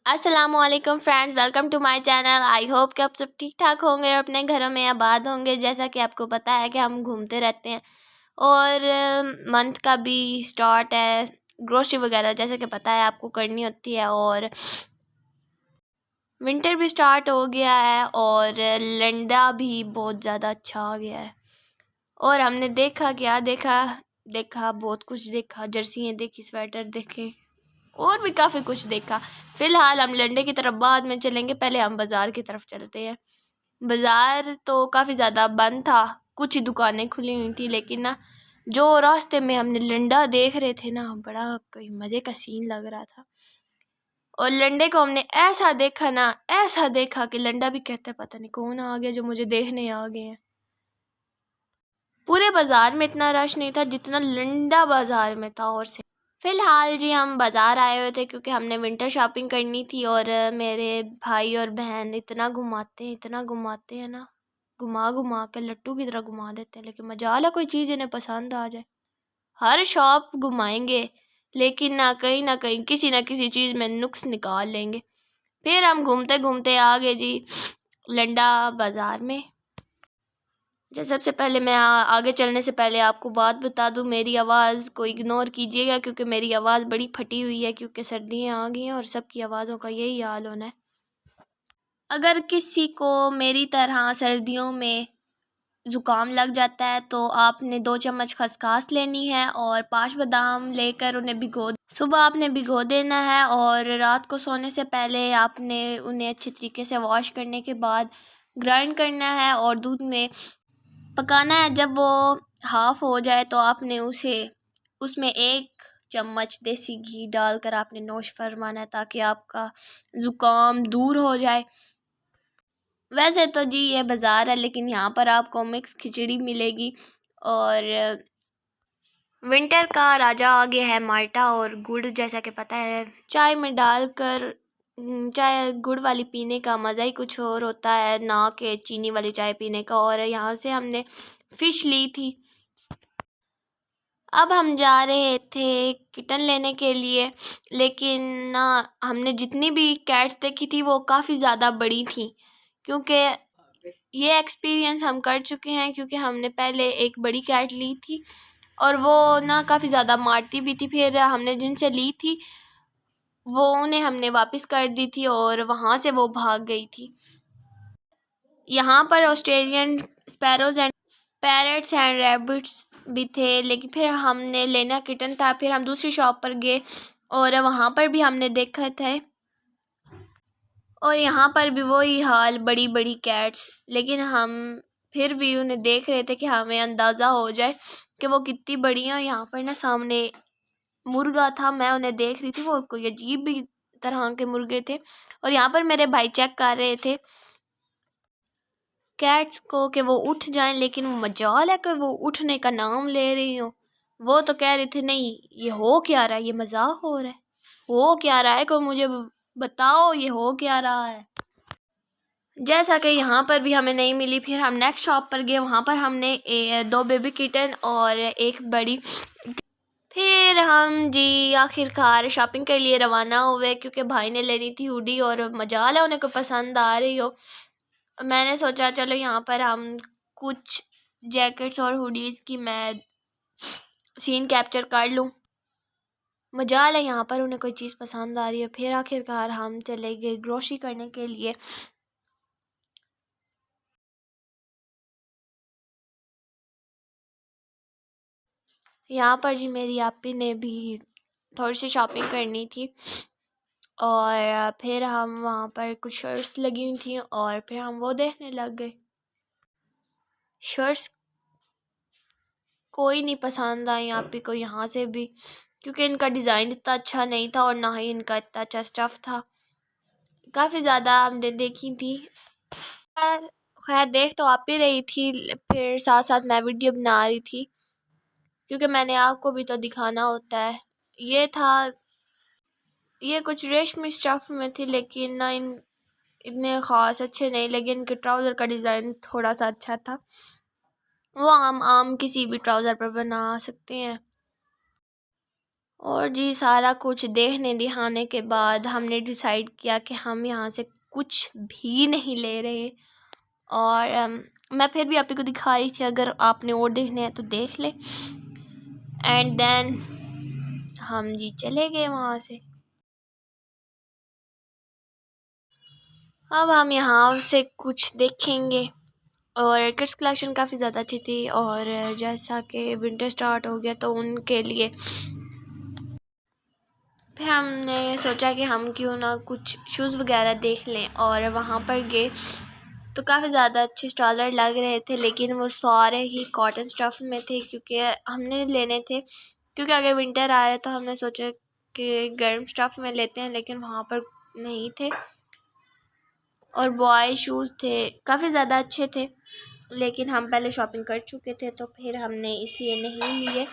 अस्सलामुअलैकुम friends, welcome to my channel. I hope कि आप सब ठीक ठाक होंगे और अपने घरों में आबाद होंगे। जैसा कि आपको पता है कि हम घूमते रहते हैं और मंथ का भी स्टार्ट है, ग्रोसरी वगैरह जैसे कि पता है आपको करनी होती है, और विंटर भी स्टार्ट हो गया है और लंडा भी बहुत ज़्यादा अच्छा आ गया है। और हमने देखा, क्या देखा देखा बहुत कुछ देखा, जर्सियाँ देखी, स्वेटर देखे और भी काफ़ी कुछ देखा। फ़िलहाल हम लंडे की तरफ बाद में चलेंगे, पहले हम बाज़ार की तरफ चलते हैं। बाज़ार तो काफ़ी ज़्यादा बंद था, कुछ ही दुकानें खुली हुई थी, लेकिन ना जो रास्ते में हमने लंडा देख रहे थे ना, बड़ा कोई मज़े का सीन लग रहा था। और लंडे को हमने ऐसा देखा ना, ऐसा देखा कि लंडा भी कहता है पता नहीं कौन आ गया जो मुझे देखने आ गए हैं। पूरे बाज़ार में इतना रश नहीं था जितना लंडा बाज़ार में था। और से फ़िलहाल जी हम बाज़ार आए हुए थे क्योंकि हमने विंटर शॉपिंग करनी थी। और मेरे भाई और बहन इतना घुमाते हैं ना, घुमा घुमा के लट्टू की तरह घुमा देते हैं, लेकिन मजाला कोई चीज़ इन्हें पसंद आ जाए। हर शॉप घुमाएंगे लेकिन ना कहीं किसी ना किसी चीज़ में नुक्स निकाल लेंगे। फिर हम घूमते घूमते आ गए जी लंडा बाज़ार में। सबसे पहले मैं आगे चलने से पहले आपको बात बता दूं, मेरी आवाज़ को इग्नोर कीजिएगा क्योंकि मेरी आवाज़ बड़ी फटी हुई है, क्योंकि सर्दियाँ आ गई हैं और सबकी आवाज़ों का यही हाल होना है। अगर किसी को मेरी तरह सर्दियों में ज़ुकाम लग जाता है तो आपने 2 चम्मच खसखस लेनी है और 5 बादाम लेकर उन्हें सुबह आपने भिगो देना है, और रात को सोने से पहले आपने उन्हें अच्छे तरीके से वॉश करने के बाद ग्राइंड करना है और दूध में पकाना है। जब वो हाफ़ हो जाए तो आपने उसमें 1 चम्मच देसी घी डालकर आपने नोश फरमाना है ताकि आपका ज़ुकाम दूर हो जाए। वैसे तो जी ये बाज़ार है, लेकिन यहाँ पर आपको मिक्स खिचड़ी मिलेगी। और विंटर का राजा आ गया है माल्टा और गुड़, जैसा कि पता है चाय में डालकर चाय गुड़ वाली पीने का मज़ा ही कुछ और होता है ना कि चीनी वाली चाय पीने का। और यहाँ से हमने फ़िश ली थी। अब हम जा रहे थे किटन लेने के लिए, लेकिन ना हमने जितनी भी कैट्स देखी थी वो काफ़ी ज़्यादा बड़ी थी, क्योंकि ये एक्सपीरियंस हम कर चुके हैं, क्योंकि हमने पहले एक बड़ी कैट ली थी और वो ना काफ़ी ज़्यादा मारती भी थी। फिर हमने जिनसे ली थी वो उन्हें हमने वापस कर दी थी और वहाँ से वो भाग गई थी। यहाँ पर Australian sparrows and parrots and rabbits भी थे, लेकिन फिर हमने लेना किटन था। फिर हम दूसरी शॉप पर गए और वहाँ पर भी हमने देखा थे, और यहाँ पर भी वही हाल, बड़ी बड़ी कैट्स। लेकिन हम फिर भी उन्हें देख रहे थे कि हमें अंदाज़ा हो जाए कि वो कितनी बड़ी हैं। यहाँ पर ना सामने मुर्गा था, मैं उन्हें देख रही थी, वो कोई अजीब भी तरह के मुर्गे थे। और यहाँ पर मेरे भाई चेक कर रहे थे कैट्स को कि वो उठ जाएं, लेकिन मजाल है कि वो उठने का नाम ले रही हो। वो तो कह रहे थे नहीं ये हो क्या रहा है, ये मजाक हो रहा है, हो क्या रहा है, कोई मुझे बताओ ये हो क्या रहा है। जैसा कि यहाँ पर भी हमें नहीं मिली, फिर हम नेक्स्ट शॉप पर गए, वहाँ पर हमने 2 बेबी किटन और 1 बड़ी। फिर हम जी आखिरकार शॉपिंग के लिए रवाना हुए, क्योंकि भाई ने लेनी थी हुडी और मजाल है उन्हें को पसंद आ रही हो। मैंने सोचा चलो यहाँ पर हम कुछ जैकेट्स और हुडीज़ की मैं सीन कैप्चर कर लूँ। मजाल है यहाँ पर उन्हें कोई चीज़ पसंद आ रही है। फिर आखिरकार हम चले गए ग्रोसरी करने के लिए। यहाँ पर जी मेरी आपी ने भी थोड़ी सी शॉपिंग करनी थी, और फिर हम वहाँ पर कुछ शर्ट्स लगी हुई थी और फिर हम वो देखने लग गए। शर्ट्स कोई नहीं पसंद आई आपी को यहाँ से भी, क्योंकि इनका डिज़ाइन इतना अच्छा नहीं था और ना ही इनका इतना अच्छा स्टफ़ था। काफ़ी ज़्यादा हमने देखी थी। खैर देख तो आप ही रही थी, फिर साथ साथ मैं वीडियो बना रही थी, क्योंकि मैंने आपको भी तो दिखाना होता है। ये कुछ रेशमी स्टफ़ में थी, लेकिन ना इतने ख़ास अच्छे नहीं लगे। इनके ट्राउज़र का डिज़ाइन थोड़ा सा अच्छा था, वो आम किसी भी ट्राउज़र पर बना सकते हैं। और जी सारा कुछ देखने दिखाने के बाद हमने डिसाइड किया कि हम यहाँ से कुछ भी नहीं ले रहे। और मैं फिर भी आप ही को दिखा रही थी, अगर आपने और देखने हैं तो देख लें। एंड देन हम जी चले गए वहाँ से। अब हम यहाँ से कुछ देखेंगे। और किड्स कलेक्शन काफ़ी ज़्यादा अच्छी थी। और जैसा कि विंटर स्टार्ट हो गया तो उनके लिए फिर हमने सोचा कि हम क्यों ना कुछ शूज़ वगैरह देख लें। और वहाँ पर गए तो काफ़ी ज़्यादा अच्छे स्टॉलर लग रहे थे, लेकिन वो सारे ही कॉटन स्टफ़ में थे क्योंकि हमने लेने थे। क्योंकि अगर विंटर आ रहा है तो हमने सोचा कि गर्म स्टफ़ में लेते हैं, लेकिन वहाँ पर नहीं थे। और बॉय शूज़ थे, काफ़ी ज़्यादा अच्छे थे, लेकिन हम पहले शॉपिंग कर चुके थे तो फिर हमने इसलिए नहीं लिए।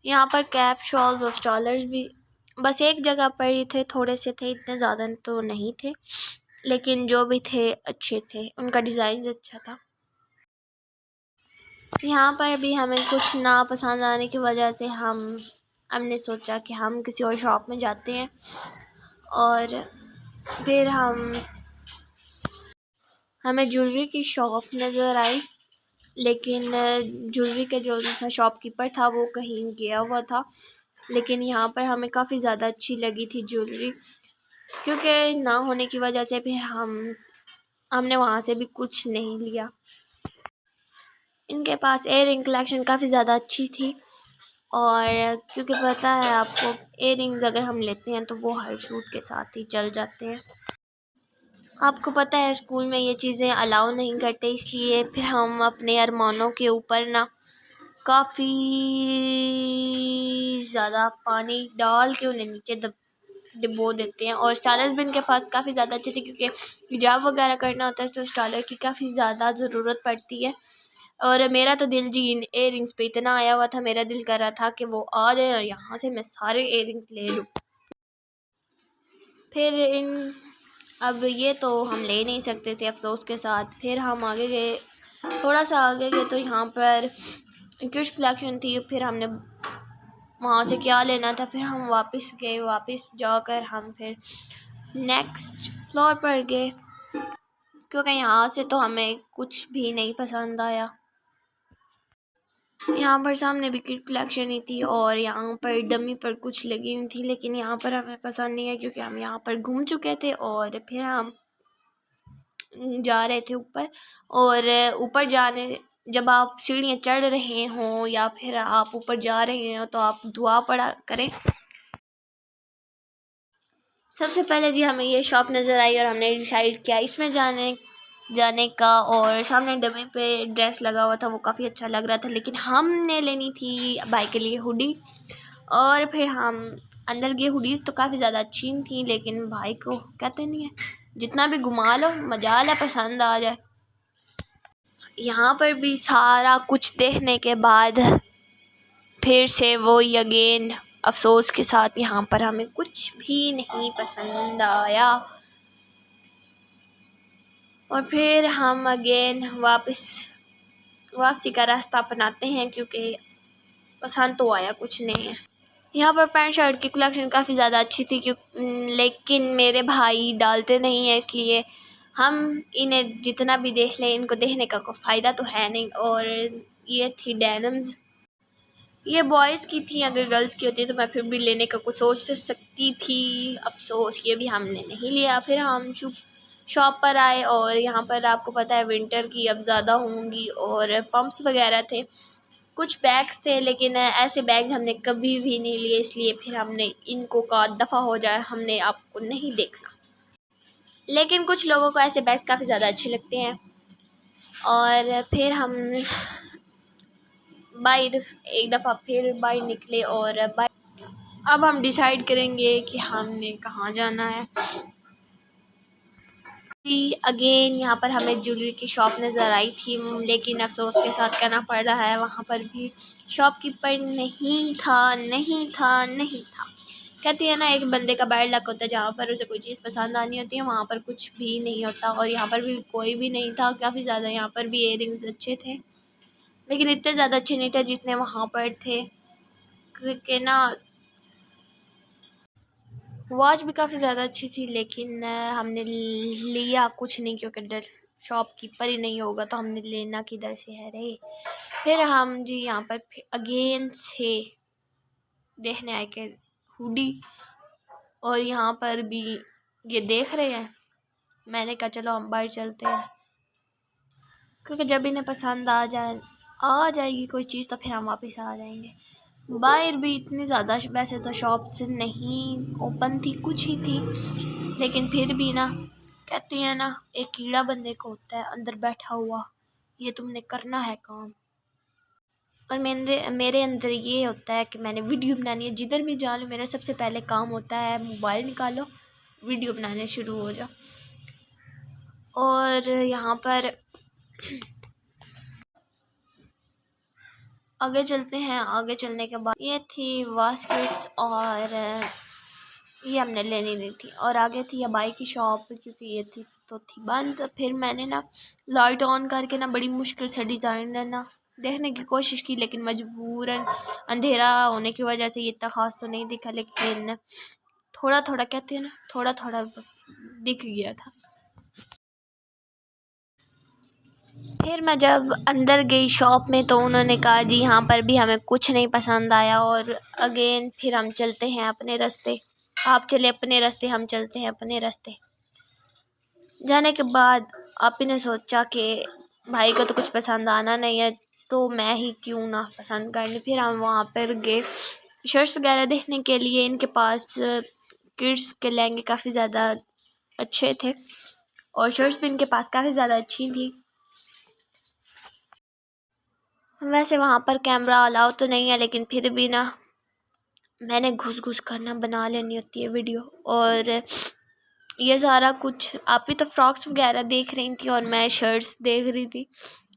यहाँ पर कैप, शॉल्स और स्टॉलर्स भी बस एक जगह पर ही थे, थोड़े से थे, इतने ज़्यादा तो नहीं थे, लेकिन जो भी थे अच्छे थे, उनका डिज़ाइन अच्छा था। यहाँ पर भी हमें कुछ ना पसंद आने की वजह से हमने सोचा कि हम किसी और शॉप में जाते हैं। और फिर हमें ज्वेलरी की शॉप नज़र आई, लेकिन ज्वेलरी के जो शॉपकीपर था वो कहीं गया हुआ था। लेकिन यहाँ पर हमें काफ़ी ज़्यादा अच्छी लगी थी ज्वेलरी, क्योंकि ना होने की वजह से फिर हमने वहाँ से भी कुछ नहीं लिया। इनके पास एयरिंग कलेक्शन काफ़ी ज़्यादा अच्छी थी। और क्योंकि पता है आपको, एयरिंग्स अगर हम लेते हैं तो वो हर सूट के साथ ही चल जाते हैं। आपको पता है स्कूल में ये चीज़ें अलाउ नहीं करते, इसलिए फिर हम अपने अरमानों के ऊपर ना काफ़ी ज़्यादा पानी डाल के उन्हें नीचे डिबो देते हैं। और स्टाइलर्स भी इनके पास काफ़ी ज़्यादा अच्छे थे, क्योंकि हिजाब वगैरह करना होता है तो स्टाइलर की काफ़ी ज़्यादा ज़रूरत पड़ती है। और मेरा तो दिल जी इन एयरिंग्स पे इतना आया हुआ था, मेरा दिल कर रहा था कि वो आ जाए और यहाँ से मैं सारे एयरिंग्स ले लूँ। फिर अब ये तो हम ले नहीं सकते थे अफसोस के साथ। फिर हम आगे गए, थोड़ा सा आगे गए तो यहाँ पर किड्स कलेक्शन थी। फिर हमने वहाँ से क्या लेना था, फिर हम वापस गए। वापस जाकर हम फिर नेक्स्ट फ्लोर पर गए, क्योंकि यहाँ से तो हमें कुछ भी नहीं पसंद आया। यहाँ पर सामने भी किड कलेक्शन ही थी और यहाँ पर डमी पर कुछ लगी हुई थी, लेकिन यहाँ पर हमें पसंद नहीं है क्योंकि हम यहाँ पर घूम चुके थे। और फिर हम जा रहे थे ऊपर। और ऊपर जाने, जब आप सीढ़ियाँ चढ़ रहे हों या फिर आप ऊपर जा रहे हो तो आप दुआ पढ़ा करें। सबसे पहले जी हमें ये शॉप नज़र आई और हमने डिसाइड किया इसमें जाने का। और सामने डब्बे पे ड्रेस लगा हुआ था, वो काफ़ी अच्छा लग रहा था, लेकिन हमने लेनी थी भाई के लिए हुडी। और फिर हम अंदर गए। हुडीज़ तो काफ़ी ज़्यादा अच्छी थी, लेकिन भाई को कहते नहीं है, जितना भी घुमा लो मजाल है, पसंद आ जाए। यहाँ पर भी सारा कुछ देखने के बाद फिर से वो अगेन अफसोस के साथ यहाँ पर हमें कुछ भी नहीं पसंद आया। और फिर हम अगेन वापसी का रास्ता अपनाते हैं, क्योंकि पसंद तो आया कुछ नहीं है। यहाँ पर पैंट शर्ट की कलेक्शन काफ़ी ज़्यादा अच्छी थी, लेकिन मेरे भाई डालते नहीं है, इसलिए हम इन्हें जितना भी देख लें इनको देखने का कोई फ़ायदा तो है नहीं। और ये थी डेनिम्स, ये बॉयज़ की थी, अगर गर्ल्स की होती तो मैं फिर भी लेने का कुछ सोच सकती थी। अफसोस ये भी हमने नहीं लिया। फिर हम शॉप पर आए और यहाँ पर आपको पता है विंटर की अब ज़्यादा होंगी और पम्प्स वगैरह थे, कुछ बैग्स थे, लेकिन ऐसे बैग हमने कभी भी नहीं लिए, इसलिए फिर हमने इनको का दफ़ा हो जाए, हमने आपको नहीं देखना। लेकिन कुछ लोगों को ऐसे बैग्स काफ़ी ज़्यादा अच्छे लगते हैं। और फिर हम बाहर एक दफ़ा फिर बाहर निकले और अब हम डिसाइड करेंगे कि हमने कहाँ जाना है। अगेन यहाँ पर हमें ज्वेलरी की शॉप नज़र आई थी, लेकिन अफसोस के साथ कहना पड़ रहा है वहाँ पर भी शॉपकीपर नहीं था। कहती है ना, एक बंदे का बैड लक होता है, जहाँ पर उसे कोई चीज़ पसंद आनी होती है वहाँ पर कुछ भी नहीं होता। और यहाँ पर भी कोई भी नहीं था। काफ़ी ज़्यादा यहाँ पर भी इयरिंग्स अच्छे थे, लेकिन इतने ज़्यादा अच्छे नहीं थे जितने वहाँ पर थे। क्योंकि ना वॉच भी काफ़ी ज़्यादा अच्छी थी, लेकिन हमने लिया कुछ नहीं क्योंकि डर शॉपकीपर ही नहीं होगा तो हमने लेना किधर से है रे। फिर हम जी यहाँ पर अगेन से देखने आए कि हुडी, और यहाँ पर भी ये देख रहे हैं। मैंने कहा चलो हम बाहर चलते हैं, क्योंकि जब इन्हें पसंद आ जाएगी कोई चीज़ तो फिर हम वापस आ जाएंगे। बाहर भी इतनी ज़्यादा वैसे तो शॉप्स नहीं ओपन थी, कुछ ही थी, लेकिन फिर भी ना कहती है ना एक कीड़ा बंदे को होता है अंदर बैठा हुआ, ये तुमने करना है काम। और मेरे अंदर ये होता है कि मैंने वीडियो बनानी है, जिधर भी जा लो मेरा सबसे पहले काम होता है मोबाइल निकालो, वीडियो बनाने शुरू हो जाओ। और यहाँ पर आगे चलते हैं। आगे चलने के बाद ये थी बास्केट्स, और ये हमने लेनी नहीं थी। और आगे थी अबाई की शॉप, क्योंकि ये थी तो थी बंद। फिर मैंने ना लाइट ऑन करके ना बड़ी मुश्किल से डिज़ाइन ना देखने की कोशिश की, लेकिन मजबूरन अंधेरा होने की वजह से ये इतना ख़ास तो नहीं दिखा, लेकिन थोड़ा थोड़ा कहते हैं ना थोड़ा थोड़ा दिख गया था। फिर मैं जब अंदर गई शॉप में तो उन्होंने कहा जी यहाँ पर भी हमें कुछ नहीं पसंद आया, और अगेन फिर हम चलते हैं अपने रास्ते। आप चले अपने रास्ते, हम चलते हैं अपने रास्ते। जाने के बाद आप ही ने सोचा कि भाई को तो कुछ पसंद आना नहीं है तो मैं ही क्यों ना पसंद कर ली। फिर हम वहाँ पर गए शर्ट्स वगैरह देखने के लिए। इनके पास किड्स के लहंगे काफ़ी ज़्यादा अच्छे थे और शर्ट्स भी इनके पास काफ़ी ज़्यादा अच्छी थी। वैसे वहाँ पर कैमरा अलाउ तो नहीं है, लेकिन फिर भी ना मैंने घुस घुस कर ना बना लेनी होती है वीडियो। और ये सारा कुछ आप ही तो फ्रॉक्स वगैरह देख रही थी और मैं शर्ट्स देख रही थी,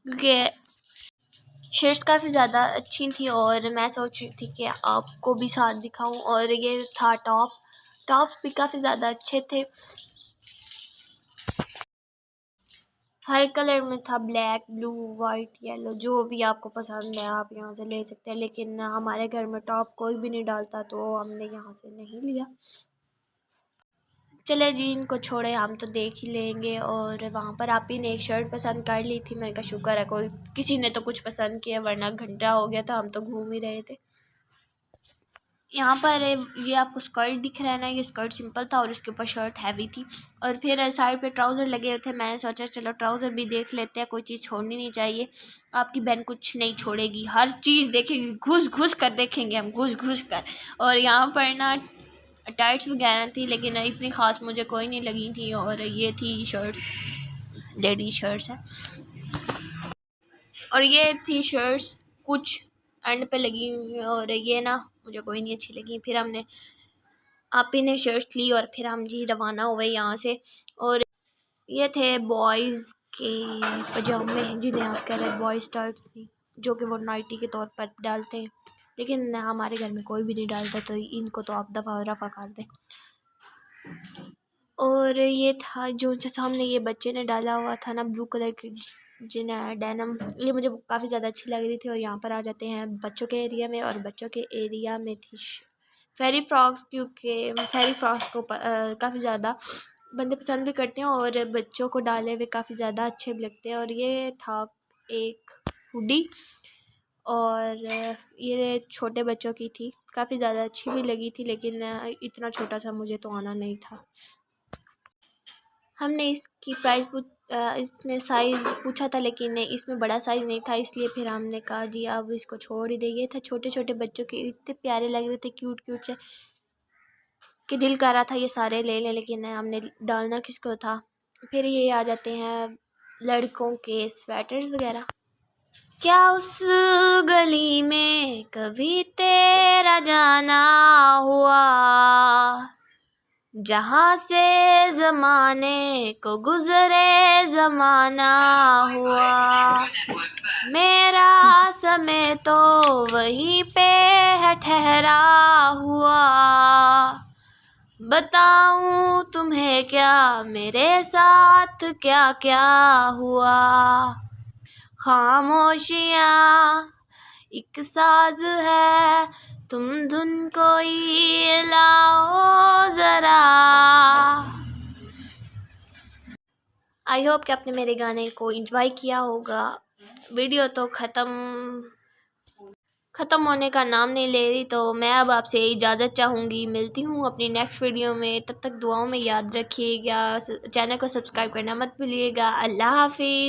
क्योंकि शर्ट्स काफ़ी ज़्यादा अच्छी थी और मैं सोच रही थी कि आपको भी साथ दिखाऊं। और ये था टॉप भी काफ़ी ज़्यादा अच्छे थे, हर कलर में था, ब्लैक, ब्लू, वाइट, येलो, जो भी आपको पसंद है आप यहाँ से ले सकते हैं। लेकिन हमारे घर में टॉप कोई भी नहीं डालता तो हमने यहाँ से नहीं लिया। चले जी इनको छोड़े, हम तो देख ही लेंगे। और वहाँ पर आप ही ने एक शर्ट पसंद कर ली थी, मैंने कहा शुक्र है कोई किसी ने तो कुछ पसंद किया, वरना घंटा हो गया था हम तो घूम ही रहे थे। यहाँ पर ये आपको स्कर्ट दिख रहा है ना, ये स्कर्ट सिंपल था और इसके ऊपर शर्ट हैवी थी। और फिर साइड पे ट्राउज़र लगे हुए थे, मैंने सोचा चलो ट्राउज़र भी देख लेते हैं, कोई चीज़ छोड़नी नहीं चाहिए। आपकी बहन कुछ नहीं छोड़ेगी, हर चीज़ देखेगी, घुस घुस कर देखेंगे हम, घुस घुस कर। और यहाँ पर ना टाइट्स वगैरह थी, लेकिन इतनी ख़ास मुझे कोई नहीं लगी थी। और ये थी शर्ट्स, लेडी शर्ट्स है, और ये थी शर्ट्स कुछ एंड पे लगी हुई, और ये ना मुझे कोई नहीं अच्छी लगी। फिर हमने आप ही ने शर्ट्स ली और फिर हम जी रवाना हुए यहाँ से। और ये थे बॉयज़ के पजामे, जिन्हें आप कह रहे हैं बॉयज़ टाइट्स थी, जो कि वो नाइटी के तौर पर डालते हैं, लेकिन हमारे घर में कोई भी नहीं डालता तो इनको तो आप दफ़ा रफ़ा कर दें। और ये था जो सामने ये बच्चे ने डाला हुआ था ना ब्लू कलर की जिन्हें डेनम, ये मुझे काफ़ी ज़्यादा अच्छी लग रही थी। और यहाँ पर आ जाते हैं बच्चों के एरिया में, और बच्चों के एरिया में थी फेरी फ्रॉक्स, क्योंकि फेरी फ्रॉक्स को काफ़ी ज़्यादा बंदे पसंद भी करते हैं और बच्चों को डाले हुए काफ़ी ज़्यादा अच्छे भी लगते हैं। और ये था एक हुडी, और ये छोटे बच्चों की थी, काफ़ी ज़्यादा अच्छी भी लगी थी, लेकिन इतना छोटा सा मुझे तो आना नहीं था। हमने इसकी प्राइस इसमें साइज़ पूछा था, लेकिन इसमें बड़ा साइज़ नहीं था, इसलिए फिर हमने कहा जी अब इसको छोड़ ही देंगे। था छोटे छोटे बच्चों के, इतने प्यारे लग रहे थे, क्यूट क्यूट से, कि दिल कर रहा था ये सारे ले लें, लेकिन हमने डालना किसको था। फिर ये आ जाते हैं लड़कों के स्वेटर्स वगैरह। क्या उस गली में कभी तेरा जाना हुआ, जहाँ से ज़माने को गुज़रे ज़माना हुआ, मेरा समय तो वहीं पे है ठहरा हुआ, बताऊं तुम्हें क्या मेरे साथ क्या क्या हुआ। खामोशियाँ एक साज है, तुम धुन कोई लाओ ज़रा। आई होप कि आपने मेरे गाने को एंजॉय किया होगा। वीडियो तो ख़त्म होने का नाम नहीं ले रही, तो मैं अब आपसे इजाज़त चाहूँगी। मिलती हूँ अपनी नेक्स्ट वीडियो में, तब तक दुआओं में याद रखिएगा। चैनल को सब्सक्राइब करना मत भूलिएगा। अल्लाह हाफिज़।